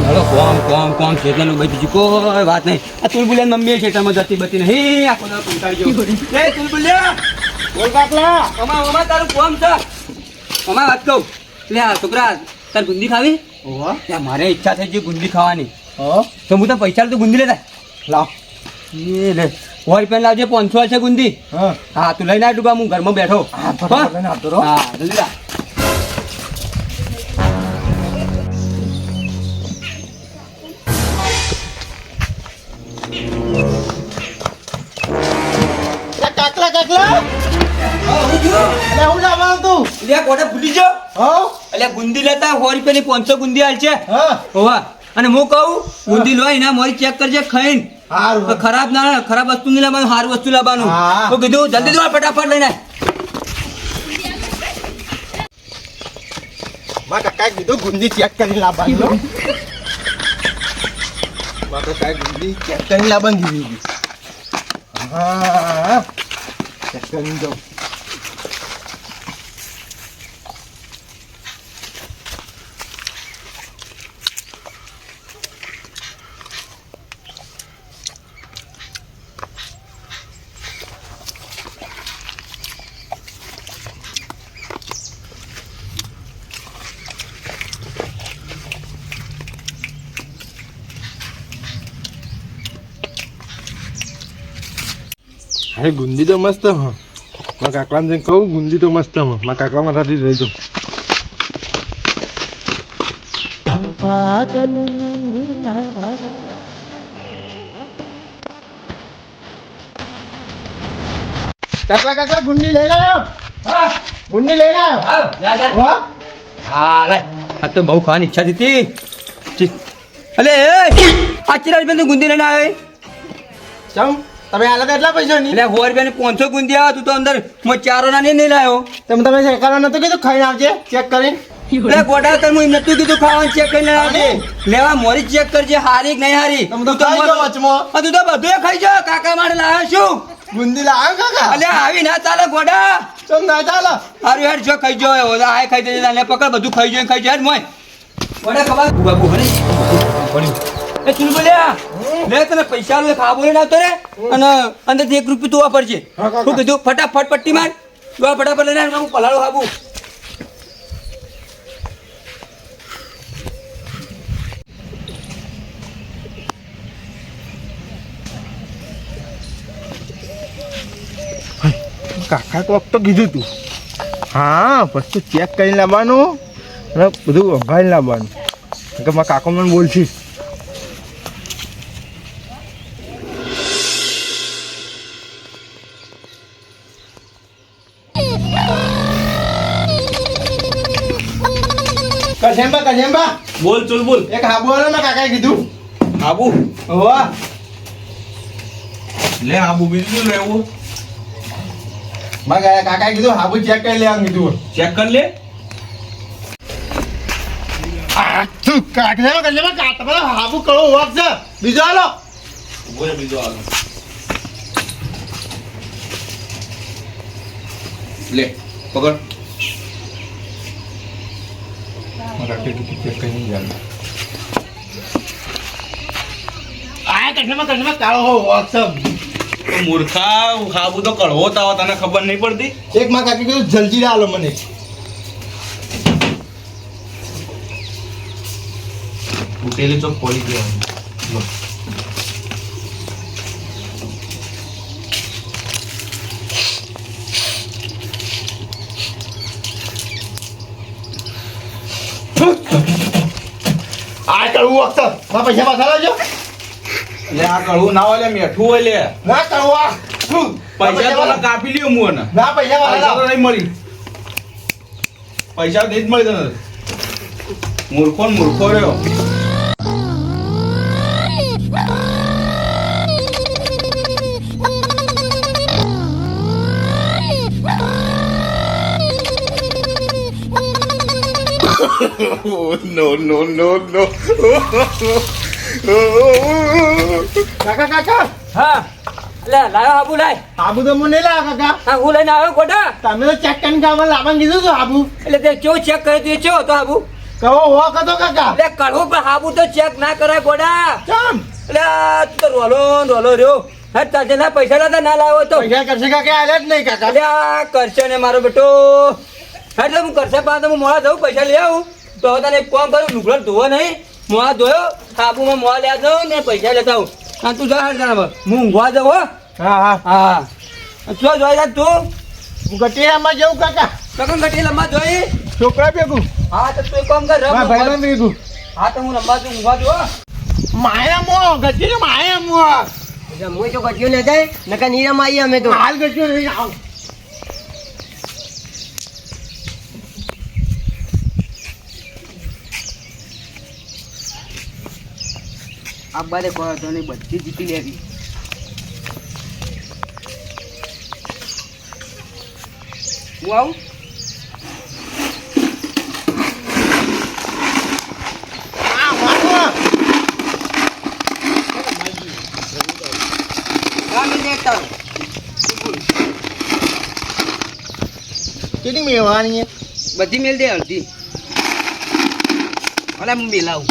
ધડો કોમ ખેતરનું બધું કોઈ વાત નહીં. આ તુલબુલિયા મમ્મી ખેતરમાં જતી બતી નહીં. આખો દાડો કંટાળી ગયો. એ તુલબુલિયા બોલ કાકલા. અમા તારું કોમ છે. અમા વાત કહું. લે આ છોકરા તાર ગુંદી ખાવી? ઓહો મારે ઈચ્છા થઈ છે ગુંદી ખાવાની. તો હું તને પૈસા તું ગુંદી લેતા લાવ. એ લે 100 રૂપિયા લાવજે. 500 છે ગુંદી. હા તું લઈને આવ. હું ઘરમાં બેઠો. હા જલ્દી લા. ગુંદી લેતા 100 રૂપિયાની 500 ગુંદી હાલ છે. અને હું કહું ગુંદી લોય ને મારી ચેક કરજે ખાઈને. ખરાબ ના ખરાબ વસ્તુ નહીં લાવવાનું, સારું વસ્તુ લાવવાનું. તો કીધું જલ્દી દો ફટાફટ લઈને. કાકા કીધું ગુંદી ચેક કરીને લાવવાનું. કાકા ગુંદી ચેક કરીને લાવવાનું કીધું. હા ચેક કરીને જાઉં. અરે ગુંદી તો મસ્ત હ. મારા કાકલાને જઈને કહું ગુંદી તો મસ્ત હ. મારા કાકલા મારાથી રહેજો. કાકલા ગુંદી લઈ આવ્યો. ગુંદી લઈ આવ્યો. હા લે આ તો બહુ ખાવાની ઈચ્છા હતી. અલે આ ચિરાજ બેન ગુંદી લઈને આવે. ચમ તમે હાલ એટલા પૈસા નહીં. એટલે 100 રૂપિયાની 500 ગુંદી આવે. તું તો અંદર ચારો ના નહીં લાવ્યો. તમે ચેક કરવા નતું કીધું ખાઈને આવજે ચેક કરીને. એટલે ગોડા તને હું એમ નતું કીધું ખાવાનું ચેક કરીને આવજે. લેવા મોરી ચેક કરજે હારી કે નહીં હારી. તમે તો ખાઈ જાવ વચમાં. તું તો બધું ખાઈ જાવ. કાકા માટે લાવ્યો શું? ગુંદી લાવ્યો કાકા. અલે આવી ના ચાલે ગોડા. ચમ ના ચાલે. હારું હેડ જો ખાઈ જાવ. આ ખાઈ દેજે. ને પકડ બધું ખાઈ જાય ખાઈ જાય મોય. ગોડા ખબર બાબુ હરી એ તું બોલ્યા લે તને પૈસા લે ખાવા બોલે આવતો રે. અને અંદરથી 1 રૂપિયો તું વાપરજે. શું કીધું? ફટાફટ પટ્ટી માર. દો ફટાફટ લઈને આવ. હું પલાળો ખાબુ. કાકા કોક તો કીધું તું. હા પછી ચેક કરીને લાવવાનું અને બધું સંભાળીને લાવવાનું. કે મારા કાકો મને બોલશીશ. કજેમ્બા બોલ ચલ બોલ. એક હાબુ આલો ને કાકાએ કીધું. આબુ વાહ લે આબુ બીજું લેવું. મારા કાકાએ કીધું હાબુ ચેક કરી લેવાનું કીધું. ચેક કર લે. તું કજેમ્બા કાકા હાબુ કળો વાપ છે. બીજો આલો. બોલ બીજો આલો. લે પકડ. મૂર્ખા ખાબુ તો કડવો તાવ તને ખબર નહીં પડતી. એક માં કાકી કીધું જલજીરા આલો મને. તૂટેલી ચોક પડી ગયો. આ કળવું વખત ના પૈસા પાછા લાવજો. લે આ કડવું ના હોય લે મીઠું હોય લે. ના કળવા પૈસા તો કાપી લ્યો મું ને. ના પૈસા પૈસા તો નહીં મળી. પૈસા નહીં જ મળી તને. મૂર્ખો રહ્યો. no. કાકા હા લે લાયો આબુ લાય. આબુ તો મને લાવ કાકા. હા હું લઈને આવ્યો ગોડા. તમે તો ચેક કરીને ગામમાં લાવવાનું કીધું તો આબુ. એટલે તે કેવો ચેક કરે તું એ કેવો તો આબુ? કહો હો કતો કાકા એટલે કડવું પણ હાબુ તો ચેક ના કરાય ગોડા. ચમ એટલે આ તું તો રોલો રહ્યો. હે તાજે ના પૈસા નતા ના લાવો તો. પૈસા કરશે કાકા આલે જ નહીં કાકા એટલે આ કરશે ને મારો બેટો. એટલે હું કરશે પણ તો હું મોડા જઉં પૈસા લઈ આવું. તો હવે તને એક કામ કરું લુગડો ધોવો નહીં. મોડા ધોયો સાબુમાં મોડા લેવા જાઉં ને પૈસા લેતા આવું. અને તું જા હેડ જાણ હું ઊંઘવા જાઉં હો. હા હા હા શું જોઈ જા તું? હું ગટીરામાં જઉં કાકા કકન ઘટી લંબા જોઈ. છોકરા ભેગું હા તો તું એક કામ કર મારા ભાઈબંધ ભેગું હા તો હું લંબા છું ઊંઘવા જો. માયા મો ગટીરા માયા મો હું તો કટ્યું ન થાય નકા નીરામાં આવીએ અમે તો હાલ ગટીરો લઈને આવ આ બારે તો ને બધી જીતી લેવી. હું આવું આ વાળો ગામી દેતા કેટલી મેવાની બધી મેલ દે અડધી. અલા હું મેલાવું.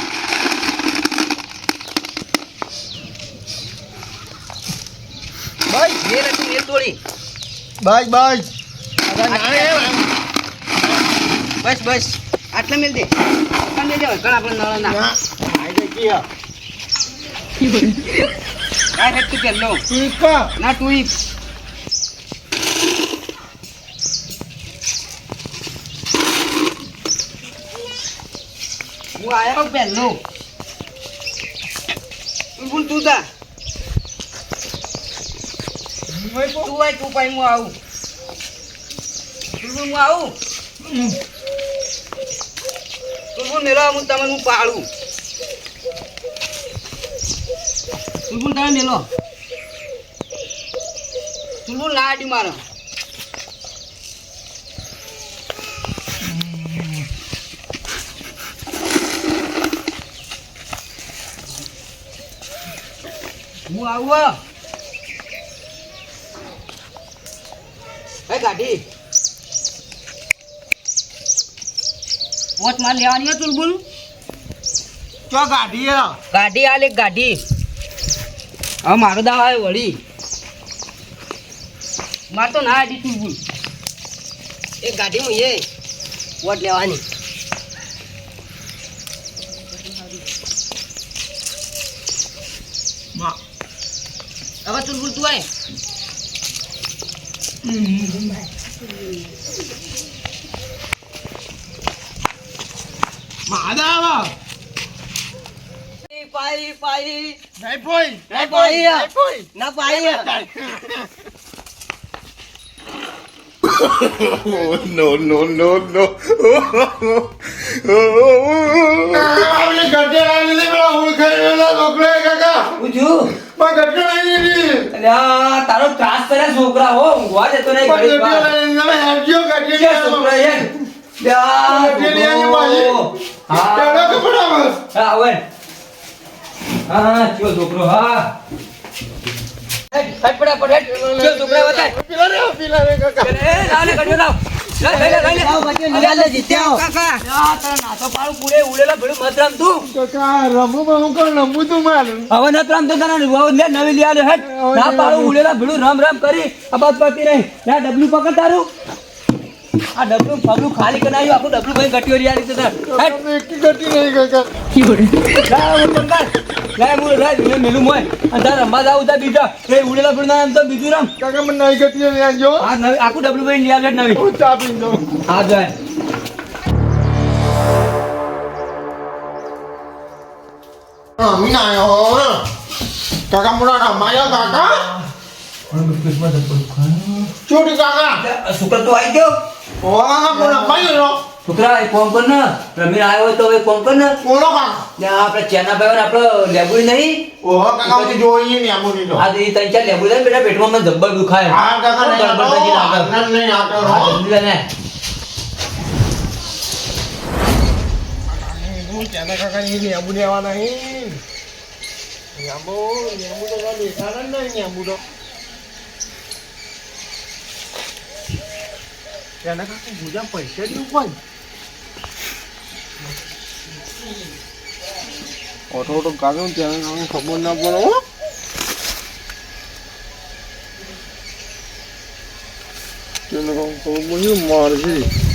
બસ મેલ હતી મેલ તોડી. બસ બસ બસ બસ આટલા મેલ દે. આટલા મેલ દે ઘણા આપણે નળ ના. ના આઈ ગઈ આ હેડ તું પેલો ઠીક ના તું ઈ. હું આયો પેલો. બોલ તું તા. તું આય તું પાઈ હું આવું. તું હું આવું. તું મેલો હું તમને હું પાડું. તું તમે મેલો. તું લાડી મારો. હું આવું. એ ગાડી વોટ માર લેવાની હતું બોલ. ચો ગાડી ગાડી હાલ એક ગાડી. હવે મારો દાવ આવે વળી. માર તો ના આડી તું બોલ. એક ગાડીમાં એ વોટ લેવાની હવે તું બોલ તું આય. માદા પાઈ પાઈ નહીં પોઈ નહીં પોઈ. નહીં પોઈ ના પાઈ no, no, no, no. આવલે ગટેરા લીધે પેલા હું ખરેલા છોકરા કાકા પૂછ્યું પણ ગટેરા લીધી અલ્યા તારો ત્રાસ કરે છોકરા હો ઊંઘવા દેતો નહીં પણ ઘડીક વાર. ગટેરા લીધે તમે હેરજો કે ગટેરા છોકરા યાર લ્યા, ગટેરાની પાછી હા પેલો કપડા બસ હા હવે હા ચિયો છોકરો હા હેડ ફટાફટ હેડ ચિયો છોકરા બતાય. પેલા રે કાકા એ લાવ ને કડિયો લાવ. લઈ લે લઈ લે. આવો બચ્ચો નિકાલ લે જીત્યા કાકા યા તારા નાસો પાડું પૂરે ઉડેલા ભેડું મત રમ તું. કાકા રમુ પણ હું કોણ રમું તું મારું હવે ન રમ તો તને લે નવી લઈ આલે હેડ. ના પાડું ઉડેલા ભેડું રમ રમ કરી અબાદ પતી નહીં. ના ડબલું પકડ તારું. આ ડબલું ફબલું ખાલી કરાયું આખું ડબલું ભાઈ ગટિયો રિયા રીતે હેડ. તમે એક ગટી નહીં કાકા લાવ પંગાર લાય મુર રાજ મે મેલું મોય અંધાર રમવા જાવ તા બીજા એ ઉડેલા ભેડું ના એમ તો બીજું રમ. કાકા મને નહીં ગટી નહીં આજો આ નવી આખું ડબલું ભાઈ લઈ આલે નવી. હું ચા પી દઉં હા જાય મીના આયો કાકા મુના રમાયો કાકા ચોટી કાકા શુક્ર તો આવી ગયો. ઓલા મુના પાયો છોકરા એ કોમ કર ને રમીને આવ્યો હોય તો હવે કોમ કર ને કોનો કાકા ને આપણે ચેના ભાઈ આપણે લેબુ નહીં ઓહો કાકા હું જોઈએ ને આમુની તો આ ત્રણ ચાર લેબુ લઈને બેટા પેટમાં મને જબ્બર દુખાય. હા કાકા નહીં ગડબડ થઈ ગઈ લાગે. આટો નહીં આટો હા, જલ્દી લે ને. હું ચાના કાકા ની આમુ લેવાના નહીં આમુ તો દેખાડા નહીં આમુ તો ચાના કાકા ભૂજા પૈસા દઉં પણ ફોટો કાઢ્યો ત્યાં ખબર ના પડે હો તેને ખબર પડ્યું મારજી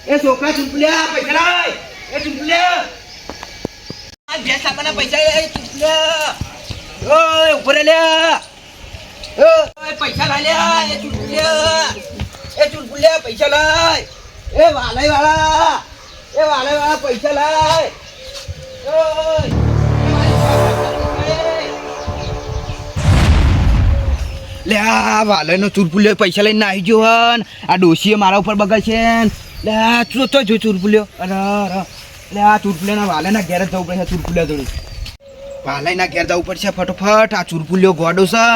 એ છોકરા ચૂંટલ્યા પૈસા લાય એ ચૂંટલ્યા આ ભેંસ લાવવાના પૈસા એ ચૂંટલ્યા ઓય ઉપર લ્યા ઓય પૈસા લાય લ્યા એ ચૂંટલ્યા પૈસા લાય એ વાલય વાળા પૈસા લાય ઓય લે આ વાલયનો ચૂરપુલ્યો પૈસા લઈને આવી ગયો હન આ ડોશીએ મારા ઉપર બગડશે લે આ તો જો ચૂરપુલ્યો અરે લે આ ચૂરપુલ્યાના વાલયના ઘેર જ જવું પડશે ચૂરપુલ્યા જોડે વાલયના ઘેર જવું પડશે ફટોફટ આ ચૂરપુલ્યો ગોડો છે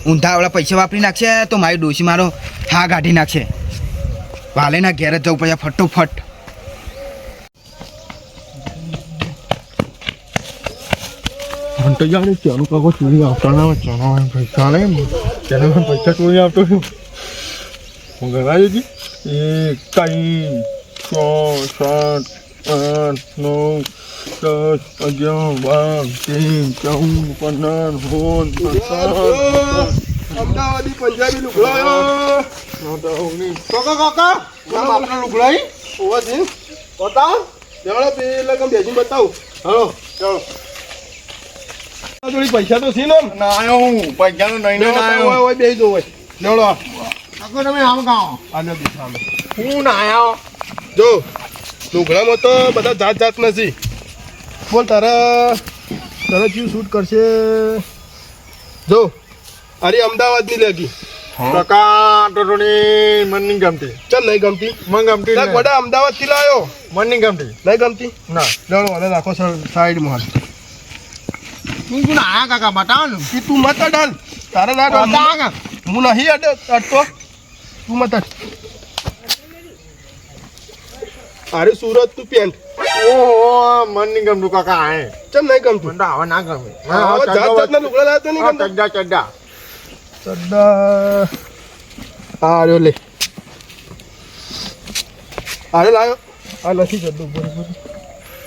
ઊંધાવાળા પૈસા વાપરી નાખશે તો મારી ડોશી મારો હા કાઢી નાખશે વાલયના ઘેર જ જવું પડશે ફટોફટ તો જાણે ચાલુ કાકો ચોરી આવતા ના ચાલો પૈસા નહીં તેને પૈસા ચોરી આવતો છું હું ગણાવી હતી 1 2 3 4 5 6 7 8 9 અમદાવાદી પંજાબી લુગડાયો કાકા આપણા લુગડાઈ ઓવા છે બતાવ ચાલો પેલા કેમ બેસીને બતાવું હાલો ચાલો થોડી પૈસા તો છે ને ના આવ્યો હું પૈસા નો નહીં આવ્યો હોય બે દો હોય લેવડો કાકો તમે આમ ગાઓ આને બેઠા હું ના આવ્યો જો લુગડામાં તો બધા જાત જાત નથી બોલ તારા જીવ શૂટ કરશે જો અરે અમદાવાદની લેગી કાકા ટોટોની મન નહીં ગમતી ચાલ નહીં ગમતી મન ગમતી વડા અમદાવાદ થી લાવ્યો મન નહીં ગમતી નહીં ગમતી ના લેવડો મને રાખો સાઈડમાં તું ના કાકા બતાવ ને કે તું મત અડાલ તારે ના અડાલ હું નહીં અડતો તું મત અરે સુરત તું પેન્ટ ઓહો મન નહીં ગમતું કાકા આય ચમ નહીં ગમતું મને આવા ના ગમે જાત જાતના લુગડા લાવતો નહીં ગમતા ચડ્ડા આ રે લે અરે લાયો આ નથી ચડ્ડો બરોબર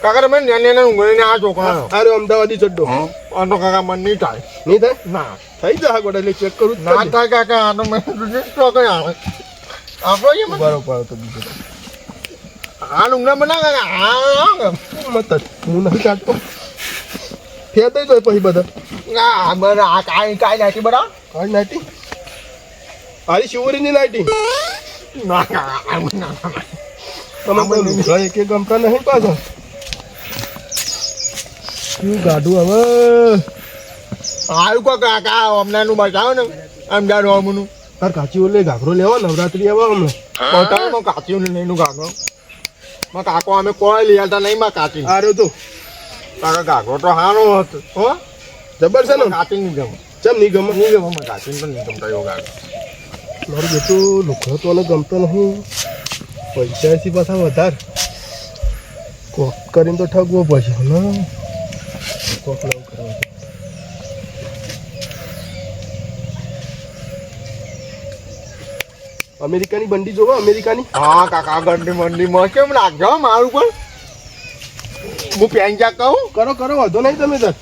કાકા તમે નેને ઊંઘીને આ છોકરા અરે અમદાવાદી ચડ્ડો આ તો કાકા મન નહીં થાય નહીં થાય ના થઈ જાય ગોડા એટલે ચેક કરું ના થાય કાકા આ તો મને તો કઈ આવે આપણો એ બરોબર તો બીજો આ ઊંઘના બના કાકા આ મત હું નથી કાઢતો ફેર દઈ દો પછી બધા ના બરા આ કાઈ નાટી બરા કાઈ નાટી આરી શિવરીની નાટી ના કાકા ના તમે એક ગમતા નહીં પાછા શું ગાડું હવે આવ્યું કાકા હમણાંનું બતાવો ને આમ જાડું હમનું તાર કાચી ઓલે ઘાઘરો લેવા નવરાત્રી આવા હમણાં પોતાનો કાચી લઈને ઘાઘરો માં કાકો અમે કોઈ લઈ આવતા નહીં માં કાચી આર્યો તો કાકા ઘાઘરો તો હારો હતો હો જબર છે ને કાચી નહીં ગમે ચમ નહીં ગમે નહીં ગમે કાચી તો નહીં ગમતા એવો ઘાઘરો મારું બેટું લુખડો તો ગમતો નહીં પૈસા પાછા વધારે કોક કરીને તો ઠગવો પડશે ને કોક લાવ કરવા અમેરિકાની બંડી જોવો અમેરિકાની હા કાકા બંડી માં કેમ નાખજો મારું પણ હું પેન ચેક કહું કરો વાંધો નહીં તમે તાર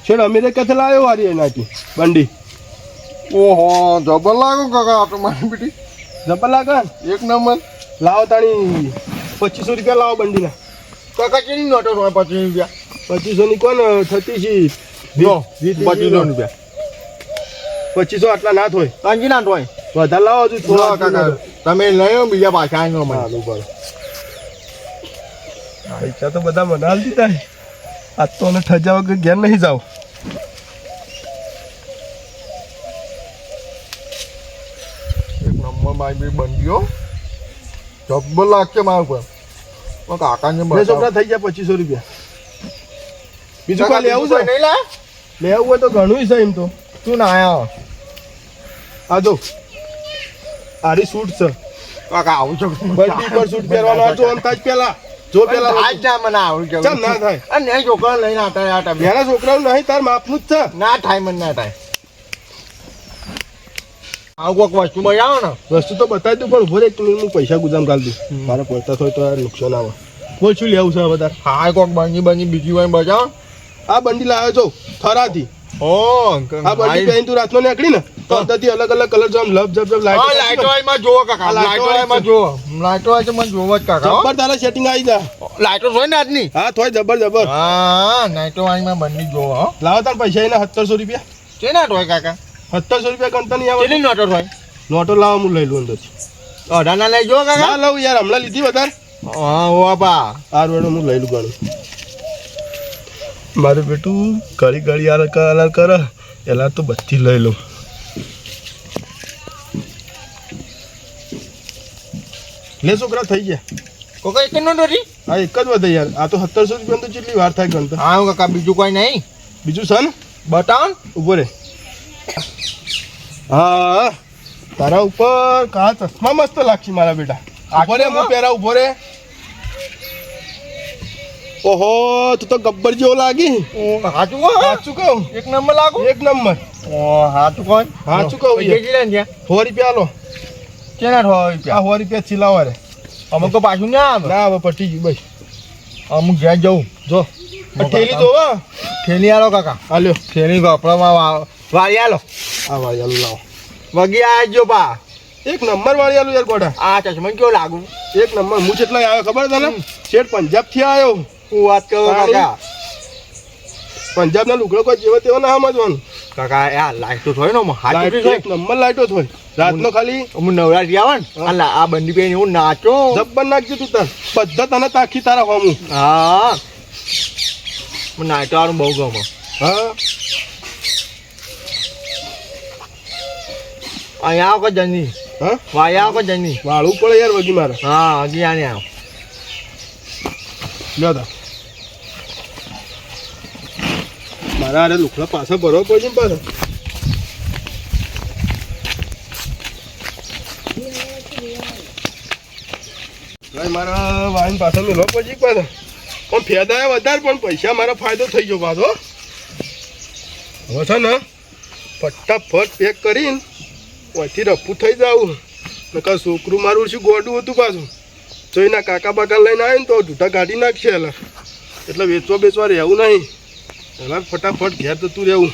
છેડ અમેરિકાથી લાવ્યો વારી એનાથી બંડી ઓહો જબર લાગો કાકા તો મારી બેટી જબર લાગે એક નંબર લાવો તાણી 2500 રૂપિયા લાવો બંડીના કાકા કેની નોટો હોય 25 રૂપિયા 2500 ની કોણ થતી છે 2500 રૂપિયા 2500 આટલા ના હોય કાંજી ના હોય વધારે લાવો હજુ થોડા કાકા તમે લયો બીજા પાછા આનો મને પૈસા તો બધા મને હાલ દીધા છે. આજ તો મને ઠજા વગર ઘેર નહીં જાવ. એક નંબર મારી બી બંધ્યો જબ્બર લાગશે મારા ઉપર. કાકાને બે છોકરા થઈ ગયા 2500 રૂપિયા. બીજું કોઈ લેવું છે? નહીં લા લેવું હોય તો ઘણું છે એમ તો. તું ના આયા આ જો આરી સૂટ છે કાકા. આવું છે બર્થડે પર સૂટ પહેરવાનો હતો આમ તાજ પેલા જો પેલા આજ ના મને આવડું કે ચમ ના થાય. અને નહીં છોકરા લઈને આતા આટા બેના છોકરાઓ નહીં તાર માપનું જ છે. ના થાય મને ના થાય. આવું કોઈક વસ્તુ બજાવો ને. વસ્તુ તો બતાવી દઉં પણ ઉભો રે એક મિનિટ હું પૈસા ગુજામ કાઢ દઉં. મારે પડતા હોય તો નુકસાન આવે. બોલ શું લેવું છે વધારે? હા કોઈક બંજી બીજી વાર બજાવો. આ બંડી લાવ્યો છો થરાથી. ઓ આ બંડી પહેરી તું રાતનો નીકળી ને તો અંદરથી અલગ અલગ કલર જો આમ લબ જબ જબ લાઈટ. લાઈટો આઈમાં જોવો કાકા. લાઈટો આઈમાં જોવો. લાઈટો આઈ તો મને જોવો જ કાકા. જબર તારા સેટિંગ આવી જા. લાઈટો જોઈ ને આજની. હા થોય જબર જબર. હા લાઈટો આઈમાં બંડી જોવો. હો લાવો તાર પૈસા એના 1700 રૂપિયા. છે ના ટોય કાકા 1700 રૂપિયા ગણતા નહીં આવે. કેટલી નોટો હોય? નોટો લાવો હું લઈ લઉં અંદરથી. અઢારના લઈ જો કાકા. ના લઉં યાર હમણાં લીધી વધારે. હા ઓ બાપા આ રોડો હું લઈ લઉં ગણું. મારું બેટું ઘડી ઘડી આર કર એલા તો બધી લઈ લઉં. લે છોકરા થઈ ગયા. કોકા એક નો ડોરી. હા એક જ વધે યાર. આ તો 1700 રૂપિયા તો કેટલી વાર થાય ગણતા. હા કાકા બીજું કોઈ નહીં. બીજું છે ને બતાવ. ઉભો રે. હા તારા ઉપર કા ચશ્મા મસ્ત લાગશે મારા બેટા. ઉભો રે હું પહેરા. ઉભો રે. ઓહો તું તો ગબ્બર જેવો લાગી. હાચું કહું. હાચું કહું. એક નંબર લાગુ. એક નંબર. ઓ હાચું કહું. હાચું કહું. 100 રૂપિયા લો. કેના 100 રૂપિયા? 100 રૂપિયા ચીલાવા રે. અમુક તો પાછું ના આવે. ના આવે પટી ગયું ભાઈ. અમુક ઘેર જવું જો. ઠેલી જોવો. ઠેલી આલો કાકા. હાલ્યો ઠેલી કપડામાં વાળી આલો. આ વાળી આલો લાવો. વગી આવજો બા. એક નંબર વાળી આલો યાર ગોડા. આ ચશ્મા કેવો લાગુ? એક નંબર. હું જેટલા આવ્યો ખબર તને? શેઠ પંજાબ થી આવ્યો. હું વાત કરું કાકા. પંજાબ ના લુગડો કોઈ જેવો તેવો ના સમજવાનું કાકા. આ લાઈટો થોય ને એક નંબર લાઈટો થોય. રાતનો ખાલી હું નવરાત્રી આવે ને આ બંડી પહેરી હું નાચો જબ્બર નાખજો તું તાર. બધા તને તાખી તારા હોમું. હા મને નાચો વાળું બહુ ગમે. હા અહીંયા આવો જની. હા વાયા આવો જની. વાળું પડે યાર વગી મારે. હા હજી આને આવો લ્યો તા. મારા અરે લુકડા પાછા ભરવા પડશે ને પાછા. ભાઈ મારા વાઈન પાછા મેળવા પડશે પાછા. પણ ફેદાયા વધારે પણ પૈસા મારો ફાયદો થઈ ગયો પાછો. હવે છે ને ફટાફટ પેક કરીને ઓથી રફું થઈ જાવું. નકર છોકરું મારું શું ગોડું હતું પાછું. જોઈના કાકા બાકા લઈને આવે ને તો ઢૂંઢા કાઢી નાખશે એલા. એટલે વેચવા બેચવા રહેવું નહીં. એલા ફટાફટ ઘેર જતું રહેવું.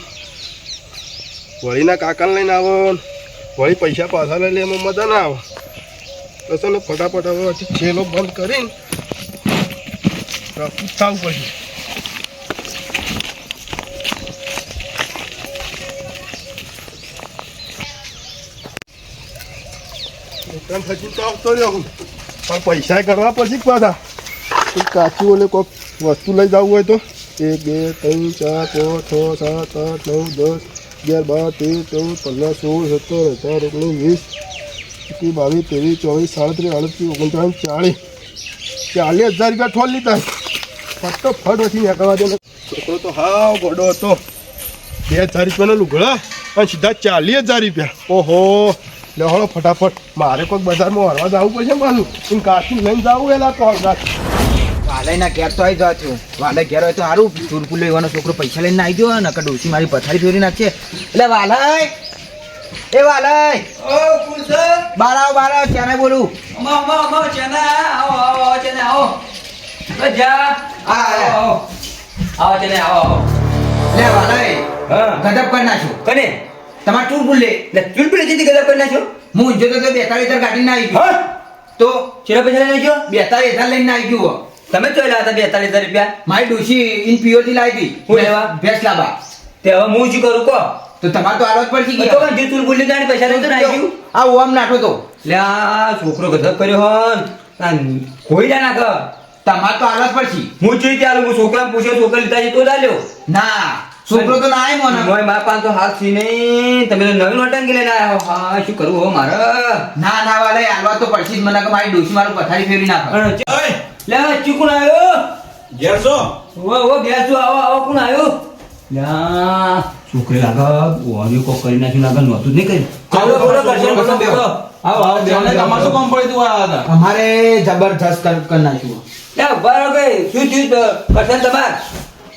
વળીના કાકાને લઈને આવો વળી પૈસા પાછા લઈ લે એમાં મજા ના આવે. બસ ને ફટાફટ હવે છેલ્લો બંધ કરીને રફું થવું પડશે. થતી તો આવતો રહ્યો હું પણ પૈસા કરવા પછી પાછા. કાચી ઓલે કોઈક વસ્તુ લઈ જવું હોય તો 1 2 3 4 5 6 7 8 9 10 11 12 13 14 15 16 17 18 19 20 21 22 23 24 37 38 39 40 40,000 રૂપિયા ઠોલ લીધા. ફટોફટ ઓછી નીકળવા દે. છોકરો તો હાવ ગોડો હતો. 2,000 રૂપિયાનો લુગડા અને સીધા 40,000 રૂપિયા. ઓહો લે હળો ફટાફટ. મારે કોઈક બજારમાં હરવા જવું પડશે પાછું. હું કાચી લઈને જવું એલા તો વાલાઈના ઘેર તો આવી જવા થયું. વાલાઈ ઘેર હોય તો સારું. ચૂરપુર લેવાનો છોકરો પૈસા લઈને આવી ગયો નકર ડોસી મારી પથારી ફેરી નાખશે. એટલે વાલાઈ એ વાલાઈ ઓ કુલસર બાર આવો ચાને બોલું. અમા ચેના આવો ચેના આવો. જા આવો ચેના આવો. લે વાલાઈ હા ગજબ કરી નાખ્યો. કને તમારે ચૂરપુર લે ચૂલપુર જેથી ગદા કરી નાખ્યો. હું જોતો તો 42,000 ગાડી ના આવી ગયો. હા તો ચેરા પૈસા લઈને ગયો. 42,000 લઈને આવી ગયો. તમે ચોઈ લાતા 42,000 રૂપિયા. મારી ડોશી ઇન પ્યોર થી લાવી હતી. હું લેવા? ભેંસ લાવવા. તે હવે હું શું કરું કો. તો તમારે તો આલો જ પડશે કે તો જે ચૂલપુર લીધા ને પૈસા લઈને આવી ગયું. આ ઓમ નાઠો તો લે આ છોકરો ગધક કર્યો હોન કોઈ ના નાખ. તમારે તો આલવા જ પડશે. હું જોઈ ત્યાં હું છોકરાને પૂછ્યો છોકરા લીધા છે તો લાલ્યો ના છોકરો તો ના આવ્યો મને. મોય મારા પાસે તો હાથ સી નહીં તમે તો નવી નોટંકી લઈને આવ્યા હો. હા શું કરવું હો મારે ના ના વાલે આલવા તો પડશે જ મને કે મારી ડોશી મારું પથારી ફેરવી નાખે. અને લે ચીકુન આવ્યો ઘેર છો ઓ બેસું આવો આવો કોણ આવ્યો લ્યા છોકરી લાગે ઓની કોક કરી નાખ્યું લાગે નહોતું જ નહીં કર્યું ચાલો બોલો કરશે બોલો બોલો આવો આવો તમારે શું કામ પડ્યું તું આ હતા અમારે જબરજસ્ત કરી નાખ્યું. લે બરાબર કે શું થયું કરશે તમાર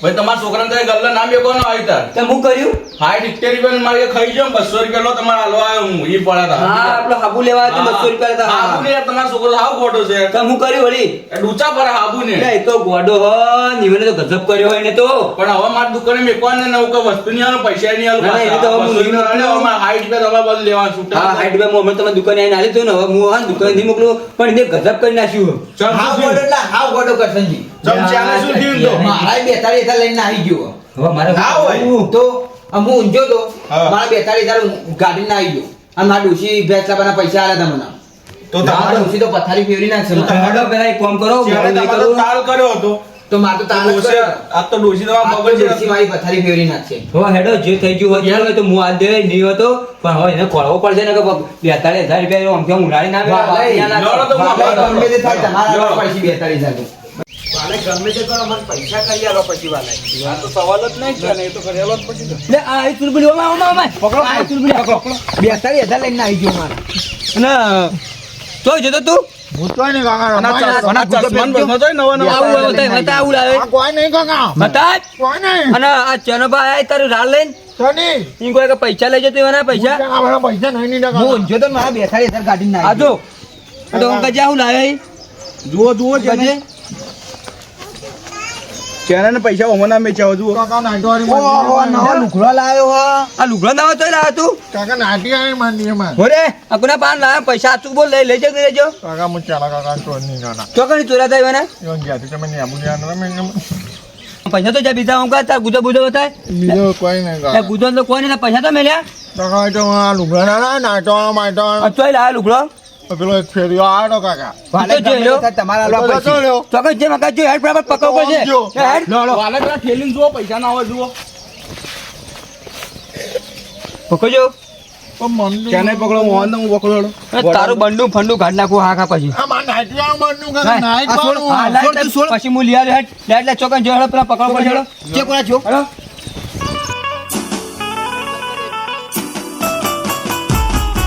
ભાઈ તમારા છોકરાને તો ગલ્લા નામ એ કોનો આવી તાર તે હું કર્યું 60-70 રૂપિયા મારે ખાઈ જાઉં 200 રૂપિયા લો તમારે હાલવા આવ્યો હું ઈ પડ્યા હા હતા આપણો હાબુ લેવા આવ્યો તો 200 રૂપિયા હતા હાબુ ને તમારો છોકરો હાવ ખોટો છે તો હું કર્યું વળી એ ડૂચા પર હાબુ ને લે એ તો ગોડો હો નીવને તો ગજબ કર્યો હોય ને તો પણ હવે મારી દુકાને મેકવાને નવું કે વસ્તુ નહીં આલો પૈસા નહીં આલો ના, એ તો હવે હું નહીં મોકલું. હવે મારે 60 રૂપિયા તમારે બધું લેવાનું છૂટા હા 60 રૂપિયા હું હમણાં તમે દુકાને આવીને આલી દઉં ને હવે હું હા દુકાને નહીં મોકલું પણ એને ગજબ કરી નાખ્યું હાવ ગોડો એટલે હાવ ગોડો કરશનજી. ચમચાને શું થયું તો મારા 42,000 લઈને આવી ગયો. હવે મારે ના હોય. તો હું ઊંઝો તો હા. મારા 42,000 ગાડીને આવી ગયો અને મારા ડોશી ભેંસ લાવવાના પૈસા આલ્યા હતા મને. તો મારા તમારે ડોશી તો પથારી ફેરવી નાખશે મને. હેડો પેલા એક કામ કરો ત્યારે નહીં તમારે કરું. તાળ કર્યો હતો તો મારે તો તાળ જ ડોશી કર્યો. આ તો ડોશી તમારા આ તો મગજ ડોશી મારી પથારી ફેરવી નાખશે. હવે હેડો જે થઈ ગયું હોય તો હું આલ દે નહીં હતો પણ હવે એને ખોળવો પડશે ને કે 42,000 રૂપિયા આમ કેમ ઉડાડી ના લડો તો હું વાલે ગમે તે થાય તમારા જો. આલવા પડશે 42,000. વાલે ગમે તે કરો મને પૈસા કરી આલો પછી વાલે. આ તો સવાલ જ નહીં છે ને એ તો કરેલો જ પછી તો. લે આ ચુલબુલી ઓમાં પકડો આ ચુલબુલી પકડો 42,000 લઈને આવી ગયો મારા. અને તો જતો તું ભૂતવાય ને કાકા અને ચશ્માન બસમાં જોઈ નવા નવા આવું આવું હતા આવું લાવે કોઈ નહીં કાકા બતા કોઈ નહીં અને આ ચનબા આય તારું રાડ લઈને સની ઈ કોઈ કે પૈસા લઈ જતો એના પૈસા આપણા પૈસા નહીં હું ઊંઝો તો મારા 42,000 ગાડીને આ આવી જો ગયો. તો અંકા જાવું લાવે જુઓ જુઓ કજે ચેનને પૈસા ઓમના મેચાવો જુઓ કાકા નાટવારી ઓહો, નવો લુગડો લાવ્યો હો. આ લુગડો ના હોય તો લાવ તું કાકા નાટી આય માની માં હોરે આ કોના પાન લાવ પૈસા આચુક બોલ લઈ લેજો કે લેજો કાકા મુ ચાલા કાકા તો નહીં કાકા તો કઈ ચોરા થાય મને યો ગયા તો તમે આબુ ગયા મેં પૈસા તો જા બીજા અંકા તાર ગુદો ગુદો બતાય બીજો કોઈ નહીં એ કાકા ગુદો તો કોઈ ને પૈસા તો મેલ્યા કાકા તો આ લુગડા ના નાટો માટો અચોય લાવ લુગડો પેલો એક ફેરિયો આવ્યો કાકા વાલે તો જોઈ ગમે લો. તે થાય તમારા આલવા તો પડશે. જતો રહ્યો. તો કઈ જે મકા જો હેડ બરાબર પકડવો પડશે જો. એ હેડ વાલે પેલા ઠેલીને જુઓ પૈસા ના હોય જુઓ પકડજો કેને પકડો મોહન હું પકડો એ તારું બંડું ફંડું કાઢ નાખું હા ખા પછી આ માં નાટી આ મનનું કાકા નાઈટ આ છોડ, પાડું આ લાઈટ પછી હું લઈ આવ્યો હેડ લે ચોકન જો હેડો પેલા પકડવો પડશે હેડો જે કોના છો? હેડો